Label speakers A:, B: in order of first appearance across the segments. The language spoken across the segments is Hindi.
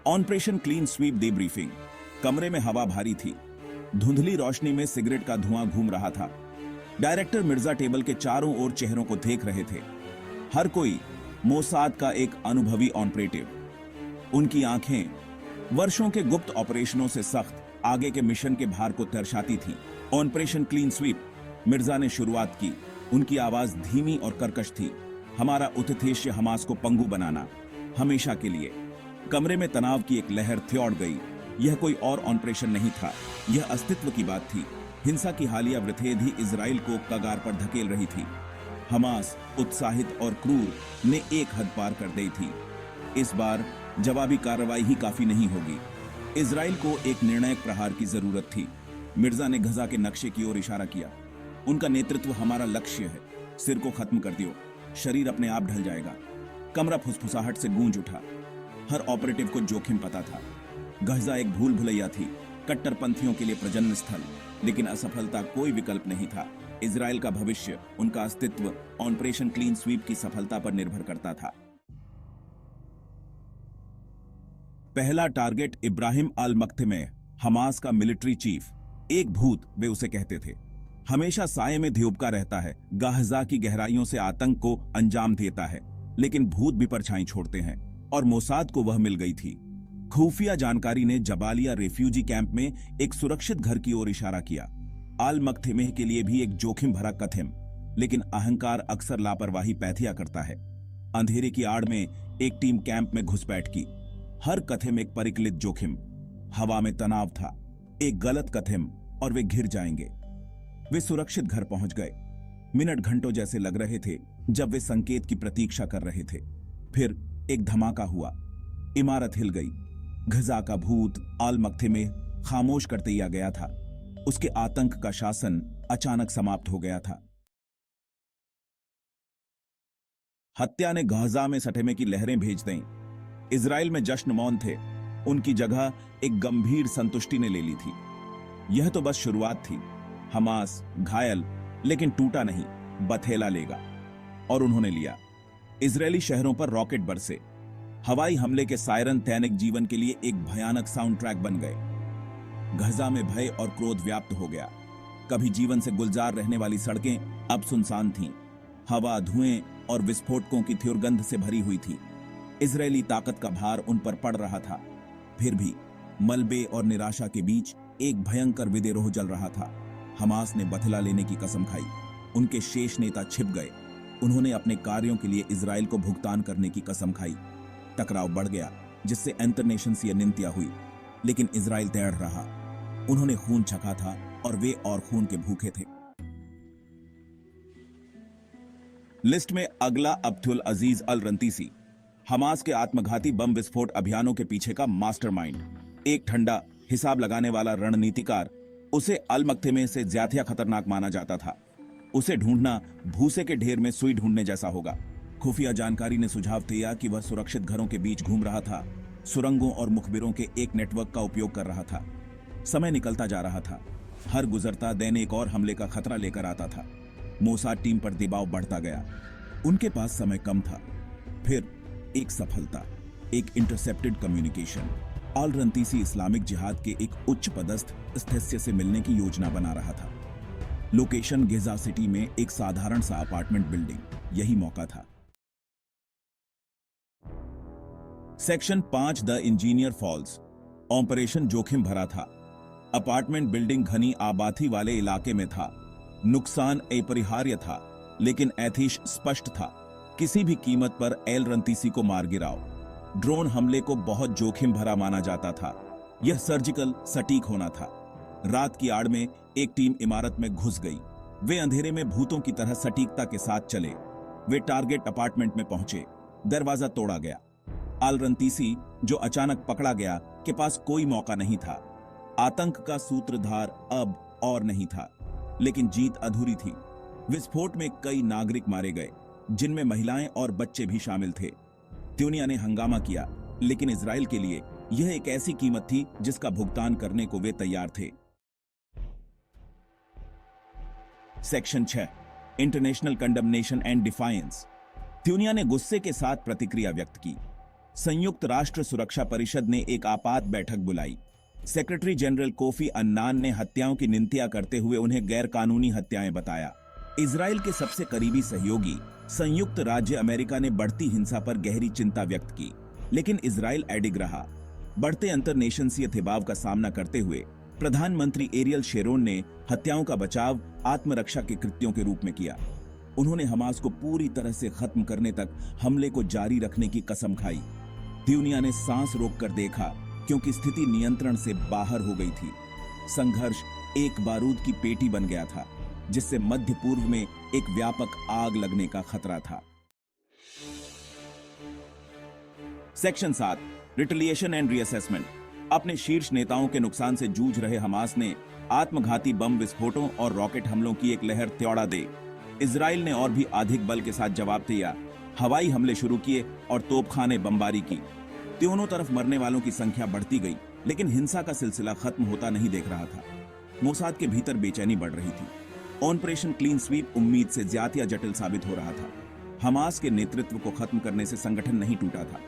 A: Operation clean SVEEP debriefing. कमरे में हवा भारी थी, धुंधली रोशनी में सिगरेट का धुआं घूम रहा था। डायरेक्टर मिर्जा टेबल के चारों ओर चेहरों को देख रहे थे। हर कोई मोसाद का एक अनुभवी ऑपरेटिव। उनकी आंखें वर्षों के गुप्त ऑपरेशनों से सख्त आगे के मिशन के भार को दर्शाती थी। ऑपरेशन क्लीन स्वीप, मिर्जा ने शुरुआत की। उनकी आवाज धीमी और कर्कश थी। हमारा उद्देश्य हमास को पंगु बनाना, हमेशा के लिए। कमरे में तनाव की एक लहर थ्योड़ गई। यह कोई और ऑपरेशन नहीं था, यह अस्तित्व की बात थी। हिंसा की हालिया वृथेद ही इजराइल को कगार पर धकेल रही थी। हमास, उत्साहित और क्रूर, ने एक हद पार कर दी थी। इस बार जवाबी कार्रवाई ही काफी नहीं होगी। इजराइल को एक निर्णायक प्रहार की जरूरत थी। मिर्जा ने गजा के नक्शे की ओर इशारा किया। उनका नेतृत्व हमारा लक्ष्य है। सिर को खत्म कर दियो, शरीर अपने आप ढल जाएगा। कमरा फुसफुसाहट से गूंज उठा। हर ऑपरेटिव को जोखिम पता था। गजा एक भूल भुलैया थी, कट्टरपंथियों के लिए प्रजनन स्थल, लेकिन असफलता कोई विकल्प नहीं था। इजराइल का भविष्य, उनका अस्तित्व ऑपरेशन क्लीन स्वीप की सफलता पर निर्भर करता था। पहला टारगेट इब्राहिम अल मख्तमे, हमास का मिलिट्री चीफ। एक भूत, वे उसे कहते थे, हमेशा साये में ध्युबका रहता है, गाजा की गहराइयों से आतंक को अंजाम देता है, लेकिन भूत भी परछाई छोड़ते हैं। और मोसाद को वह मिल गई थी। खुफिया जानकारी ने जबालिया रेफ्यूजी कैंप में एक सुरक्षित घर की ओर इशारा किया। अल मख्तमे के लिए भी एक जोखिम भरा कथन, लेकिन अहंकार अक्सर लापरवाही पैथिया करता है। अंधेरे की आड़ में एक टीम कैंप में घुसपैठ की। हर कथम एक परिकलित जोखिम। हवा में तनाव था, एक गलत कथम और वे घिर जाएंगे। वे सुरक्षित घर पहुंच गए। मिनट घंटों जैसे लग रहे थे जब वे संकेत की प्रतीक्षा कर रहे थे। फिर एक धमाका हुआ। इमारत हिल गई। गजा का भूत अल मख्तमे खामोश कर दिया गया था। उसके आतंक का शासन अचानक समाप्त हो गया था। हत्या ने गजा में सटमे की लहरें भेज दें। इजराइल में जश्न मौन थे। उनकी जगह एक गंभीर संतुष्टि ने ले ली थी। यह तो बस शुरुआत थी। हमास घायल, लेकिन टूटा नहीं, बथेला लेगा। और उन्होंने लिया। इजरायली शहरों पर रॉकेट बरसे। हवाई हमले के सायरन दैनिक जीवन के लिए एक भयानक साउंड ट्रैक बन गए। गजा में भय और क्रोध व्याप्त हो गया। कभी जीवन से गुलजार रहने वाली सड़कें अब सुनसान थीं। हवा, धुएं और विस्फोटकों की दुर्गंध से भरी हुई थी। इजरायली ताकत का भार उन पर पड़ रहा था। फिर भी मलबे और निराशा के बीच एक भयंकर विद्रोह जल रहा था। हमास ने बदला लेने की कसम खाई। उनके शेष नेता छिप गए। उन्होंने अपने कार्यों के लिए इजराइल को भुगतान करने की कसम खाई। टकराव बढ़ गया, जिससे इंटरनेशनल निंदा हुई, लेकिन इजराइल तैयार रहा। उन्होंने खून चखा था और वे और खून के भूखे थे। लिस्ट में अगला अब्दुल अजीज अल रंतीसी, हमास के आत्मघाती बम विस्फोट अभियानों के पीछे का मास्टरमाइंड। एक ठंडा हिसाब लगाने वाला रणनीतिकार। उसे अल मख्तमे से ज्यादा खतरनाक माना जाता था। उसे ढूंढना भूसे के ढेर में सुई ढूंढने जैसा होगा। खुफिया जानकारी ने सुझाव दिया कि वह सुरक्षित घरों के बीच घूम रहा था, सुरंगों और मुखबिरों के एक नेटवर्क का उपयोग कर रहा था। समय निकलता जा रहा था। हर गुजरता दिन एक और हमले का खतरा लेकर आता था। मोसाद टीम पर दबाव बढ़ता गया। उनके पास समय कम था। फिर एक सफलता, एक इंटरसेप्टेड कम्युनिकेशन। अल रंतीसी इस्लामिक जिहाद के एक उच्च पदस्थ सदस्य से मिलने की योजना बना रहा था। लोकेशन गिजा सिटी में एक साधारण सा अपार्टमेंट बिल्डिंग। यही मौका था। Section 5 the engineer falls. Operation जोखिम भरा था। अपार्टमेंट बिल्डिंग घनी आबादी वाले इलाके में था। नुकसान अपरिहार्य था, लेकिन एथिश स्पष्ट था। किसी भी कीमत पर एल रंतीसी को मार गिराओ। ड्रोन हमले को बहुत जोखिम भरा माना जाता था। यह सर्जिकल सटीक होना था। रात की आड़ में एक टीम इमारत में घुस गई। वे अंधेरे में भूतों की तरह सटीकता के साथ चले। वे टारगेट अपार्टमेंट में पहुंचे। दरवाजा तोड़ा गया। अल रंतीसी, जो अचानक पकड़ा गया, के पास कोई मौका नहीं था। आतंक का सूत्रधार अब और नहीं था, लेकिन जीत अधूरी थी। विस्फोट में कई नागरिक मारे गए, जिनमें महिलाएं और बच्चे भी शामिल थे। दुनिया ने हंगामा किया, लेकिन इजराइल के लिए यह एक ऐसी कीमत थी जिसका भुगतान करने को वे तैयार थे। Section 6 international condemnation and defiance. दुनिया ने गुस्से के साथ प्रतिक्रिया व्यक्त की। संयुक्त राष्ट्र सुरक्षा परिषद ने एक आपात बैठक बुलाई। सेक्रेटरी जनरल कोफी अन्नान ने हत्याओं की निंदा करते हुए उन्हें गैरकानूनी हत्याएं बताया। इजराइल के सबसे करीबी सहयोगी संयुक्त राज्य अमेरिका ने बढ़ती हिंसा पर गहरी चिंता व्यक्त की, लेकिन इजराइल अडिग रहा। बढ़ते अंतर्नेशंसीय दबाव का सामना करते हुए प्रधानमंत्री एरियल शेरोन ने हत्याओं का बचाव आत्मरक्षा के कृत्यों के रूप में किया। उन्होंने हमास को पूरी तरह से खत्म करने तक हमले को जारी रखने की कसम खाई। दुनिया ने सांस रोककर देखा, क्योंकि स्थिति नियंत्रण से बाहर हो गई थी। संघर्ष एक बारूद की पेटी बन गया था, जिससे मध्य पूर्व में एक व्यापक आग लगने का खतरा था। Section 7, retaliation and reassessment. अपने शीर्ष नेताओं के नुकसान से जूझ रहे हमास ने आत्मघाती बम विस्फोटों और रॉकेट हमलों की एक लहर त्योड़ा दे इजराइल ने और भी अधिक बल के साथ जवाब दिया। हवाई हमले शुरू किए और तोपखाने बमबारी की। दोनों तरफ मरने वालों की संख्या बढ़ती गई, लेकिन हिंसा का सिलसिला खत्म होता नहीं देख रहा था। मोसाद के भीतर बेचैनी बढ़ रही थी। ऑपरेशन क्लीन स्वीप उम्मीद से ज्यादा जटिल साबित हो रहा था। हमास के नेतृत्व को खत्म करने से संगठन नहीं टूटा था।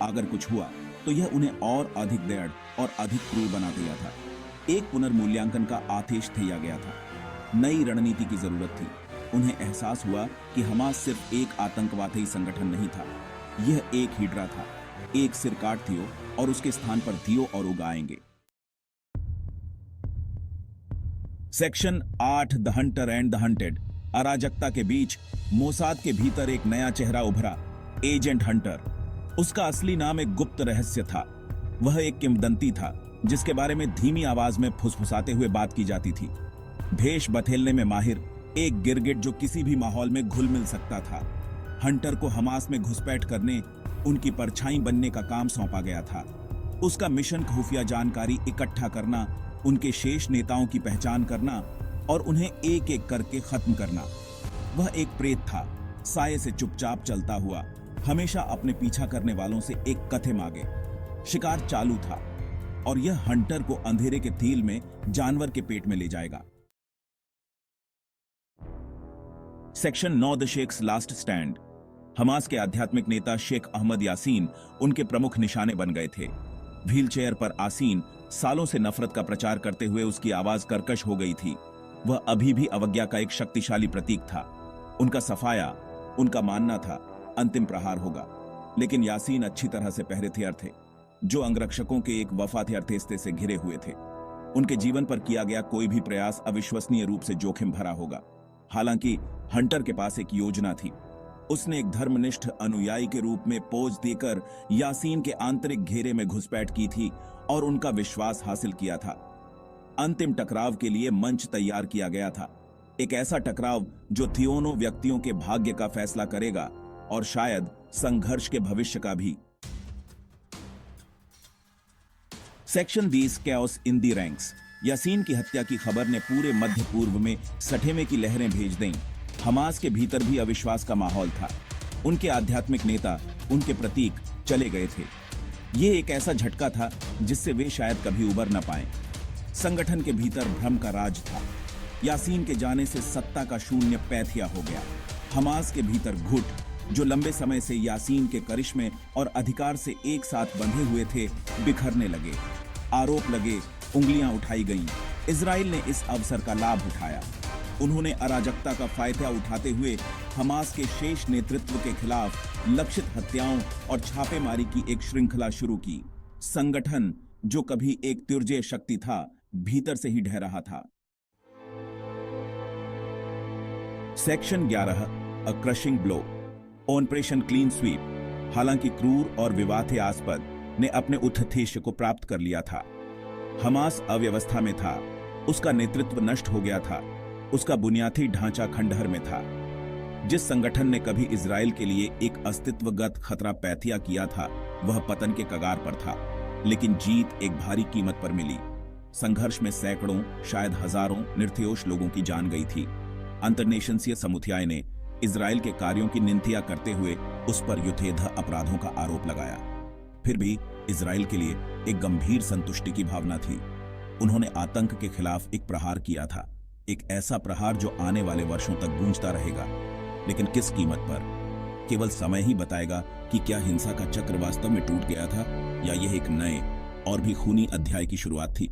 A: अगर कुछ हुआ तो यह उन्हें और अधिक दृढ़ और अधिक क्रूर बना दिया था। एक पुनर्मूल्यांकन का आदेश दिया गया था। नई रणनीति की जरूरत थी। उन्हें एहसास हुआ कि हमास सिर्फ एक आतंकवादी संगठन नहीं था, यह एक हिड्रा था। एक सिर काट थियो और उसके स्थान पर थियो और उगाएंगे। Section 8, the hunter and the hunted. अराजकता के बीच मोसाद के भीतर एक नया चेहरा उभरा, एजेंट हंटर। उसका असली नाम एक गुप्त रहस्य था। वह एक किंवदंती था जिसके बारे में धीमी आवाज में फुसफुसाते हुए बात की जाती थी। भेष बथेलने में माहिर, एक गिरगिट जो किसी भी माहौल में घुल मिल सकता था। हंटर को हमास में घुसपैठ करने, उनकी परछाई बनने का काम सौंपा गया था। उसका मिशन खुफिया जानकारी इकट्ठा करना, उनके शेष नेताओं की पहचान करना और उन्हें एक एक करके खत्म करना। वह एक प्रेत था, साये से चुपचाप चलता हुआ, हमेशा अपने पीछा करने वालों से एक कथे मांगे। शिकार चालू था और यह हंटर को अंधेरे के तील में जानवर के पेट में ले जाएगा। Section 9, the sheikhs last stand. Hamas के आध्यात्मिक नेता शेख अहमद यासीन उनके प्रमुख निशाने बन गए थे। व्हीलचेयर पर आसीन, सालों से नफरत का प्रचार करते हुए उसकी आवाज कर्कश हो गई थी। वह अभी भी अवज्ञा का एक शक्तिशाली प्रतीक था। उनका सफाया, उनका मानना था अंतिम प्रहार होगा। लेकिन यासीन अच्छी तरह से पहरे हथियार थे, जो अंगरक्षकों के एक वफाद अर्थेस्ते से घिरे हुए थे। उनके जीवन पर किया गया कोई भी प्रयास अविश्वसनीय रूप से जोखिम भरा होगा। हालांकि हंटर के पास एक योजना थी। उसने एक धर्मनिष्ठ अनुयायी के रूप में पोज देकर यासीन के आंतरिक घेरे में घुसपैठ की थी और उनका विश्वास हासिल किया था। अंतिम टकराव के लिए मंच तैयार किया गया था, एक ऐसा टकराव जो दोनों व्यक्तियों के भाग्य का फैसला करेगा और शायद संघर्ष के भविष्य का भी। सेक्शन 20, कैओस इन दी रैंक्स। यासीन की हत्या की खबर ने पूरे मध्य पूर्व में सठेमे की लहरें भेज दें। हमास के भीतर भी अविश्वास का माहौल था। उनके आध्यात्मिक नेता, उनके प्रतीक चले गए थे। यह एक ऐसा झटका था जिससे वे शायद कभी उबर न पाए। संगठन के भीतर भ्रम का राज था। यासीन के जाने से सत्ता का शून्य पैथिया हो गया। हमास के भीतर घुट, जो लंबे समय से यासीन के करिश्मे और अधिकार से एक साथ बंधे हुए थे, बिखरने लगे। आरोप लगे, उंगलियां उठाई गईं। इजराइल ने इस अवसर का लाभ उठाया। उन्होंने अराजकता का फायदा उठाते हुए हमास के शेष नेतृत्व के खिलाफ लक्षित हत्याओं और छापेमारी की एक श्रृंखला शुरू की। संगठन, जो कभी एक तुर्जे शक्ति था, भीतर से ही ढह रहा था। Section 11, a crushing blow. Operation clean sweep. हालांकि क्रूर और विवादास्पद ने अपने उद्देश्य को प्राप्त कर लिया था। हमास अव्यवस्था में था, उसका नेतृत्व नष्ट हो गया था, उसका बुनियादी ढांचा खंडहर में था। जिस संगठन ने कभी इजराइल के लिए एक अस्तित्वगत खतरा पैथिया किया था, वह पतन के कगार पर था। लेकिन जीत एक भारी कीमत पर मिली। संघर्ष में सैकड़ों, शायद हजारों निर्दोष लोगों की जान गई थी। अंतर्नेशंसीय समुदाय ने इजराइल के कार्यों की निंदा करते हुए उस पर युद्धेतर अपराधों का आरोप लगाया। फिर भी इजराइल के लिए एक गंभीर संतुष्टि की भावना थी। उन्होंने आतंक के खिलाफ एक प्रहार किया था, एक ऐसा प्रहार जो आने वाले वर्षों तक गूंजता रहेगा। लेकिन किस कीमत पर? केवल समय ही बताएगा कि क्या हिंसा का चक्र वास्तव में टूट गया था या यह एक नए और भी खूनी अध्याय की शुरुआत थी।